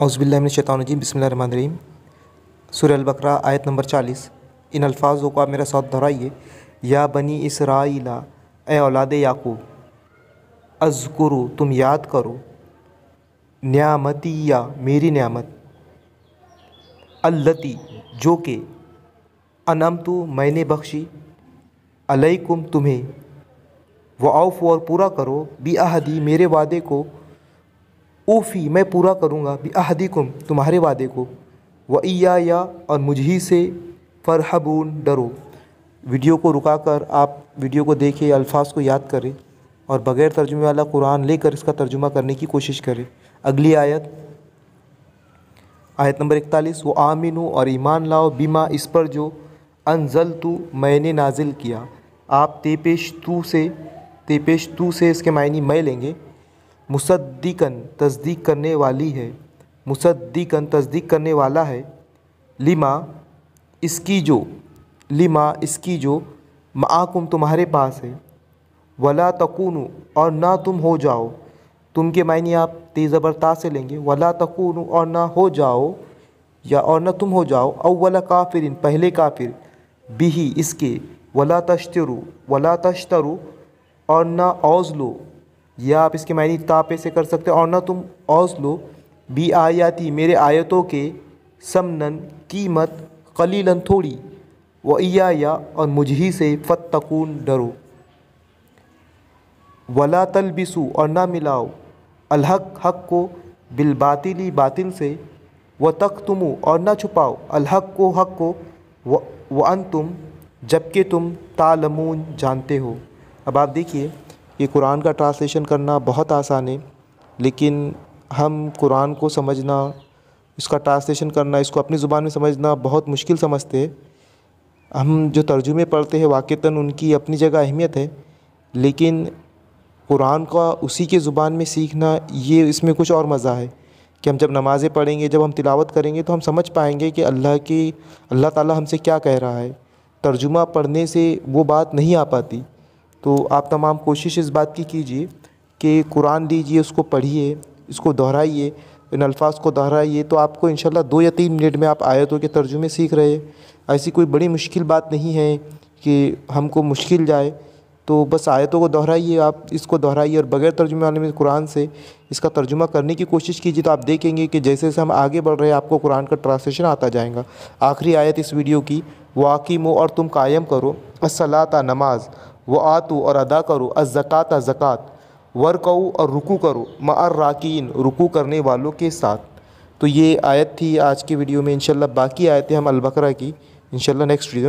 औज़ुबिल्लाहिमिनश्शैतानिर्रजीम बिस्मिल्लाहिर्रहमानिर्रहीम। सूरह अल-बक़रा आयत नंबर 40। इन अल्फाज़ों को आप मेरा साथ दोहराइए। या बनी इसराईला, ए औलाद याकूब, अज़्कुरु तुम याद करो, न्यामतिया मेरी न्यामत, अल्लती जो के, अनअमतु मैंने बख्शी, अलैकुम तुम्हें, व औफ़ू और पूरा करो, बि अहदी मेरे वादे को, ऊफ़ी मैं पूरा करूँगा, बि अहदिकुम तुम्हारे वादे को, व इय्याया और मुझ ही से, फ़रहबून डरो। वीडियो को रुकाकर आप वीडियो को देखिए, अल्फाज को याद करें और बग़ैर तर्जुमे वाला कुरान लेकर इसका तर्जुमा करने की कोशिश करें। अगली आयत नंबर 41। वो आमिनु और ईमान लाओ, बिमा इस पर जो, अनज़लतु मैंने नाजिल किया। आप तेपेश तू से इसके मायनी मैं लेंगे। मुसद्दिकन तस्दीक करने वाली है, मुसद्दिकन तस्दीक करने वाला है, लिमा इसकी जो माकुम तुम्हारे पास है, वला तकूनु और ना तुम हो जाओ। तुम के मायनी आप तेज़बरता से लेंगे। वला तकूनु और ना हो जाओ, या और ना तुम हो जाओ, अव्वला काफिरिन पहले काफिर, बिही इसके, वला तश्तरू और ना औज़ लो, या आप इसके मायनी तापे से कर सकते हो, और ना तुम औज़ लो, बी आयाती मेरे आयतों के, समनन कीमत, कलीलन थोड़ी, व इय्याया और मुझ ही से, फत्तकून डरो। वला तलबिसु और ना मिलाओ, अलहक हक को, बिलबातिली बातिल से, व तख्तुमु और ना छुपाओ, अलहक को हक को, व अंतुम जबकि तुम तालमून जानते हो। अब आप देखिए, ये कुरान का ट्रांसलेशन करना बहुत आसान है, लेकिन हम कुरान को समझना, इसका ट्रांसलेशन करना, इसको अपनी ज़ुबान में समझना बहुत मुश्किल समझते हैं। हम जो तर्जुमे पढ़ते हैं वाक़तन उनकी अपनी जगह अहमियत है, लेकिन कुरान का उसी के ज़ुबान में सीखना, ये इसमें कुछ और मज़ा है कि हम जब नमाज़ें पढ़ेंगे, जब हम तिलावत करेंगे तो हम समझ पाएंगे कि अल्लाह ताला हमसे क्या कह रहा है। तर्जुमा पढ़ने से वो बात नहीं आ पाती। तो आप तमाम कोशिश इस बात की कीजिए कि कुरान लीजिए, उसको पढ़िए, इसको दोहराइए, इन अल्फाज को दोहराइए, तो आपको इंशाल्लाह 2 या 3 मिनट में आप आयतों के तर्जुमे सीख रहे हैं। ऐसी कोई बड़ी मुश्किल बात नहीं है कि हमको मुश्किल जाए, तो बस आयतों को दोहराइए, आप इसको दोहराइए और बग़ैर तर्जुमे वाले में कुरान से इसका तर्जुमा करने की कोशिश कीजिए, तो आप देखेंगे कि जैसे जैसे हम आगे बढ़ रहे हैं आपको कुरान का ट्रांसलेशन आता जाएगा। आखिरी आयत इस वीडियो की, वाक़िमु और तुम कायम करो, अस्सलाता नमाज, व आतू और अदा करो, अज़्ज़काता ज़कात, वरकऊ और रुकू करो, मअर राकीन रुकू करने वालों के साथ। तो ये आयत थी आज की वीडियो में। इंशाल्लाह बाकी आयतें हम अल-बक़रा की इंशाल्लाह नेक्स्ट वीडियो में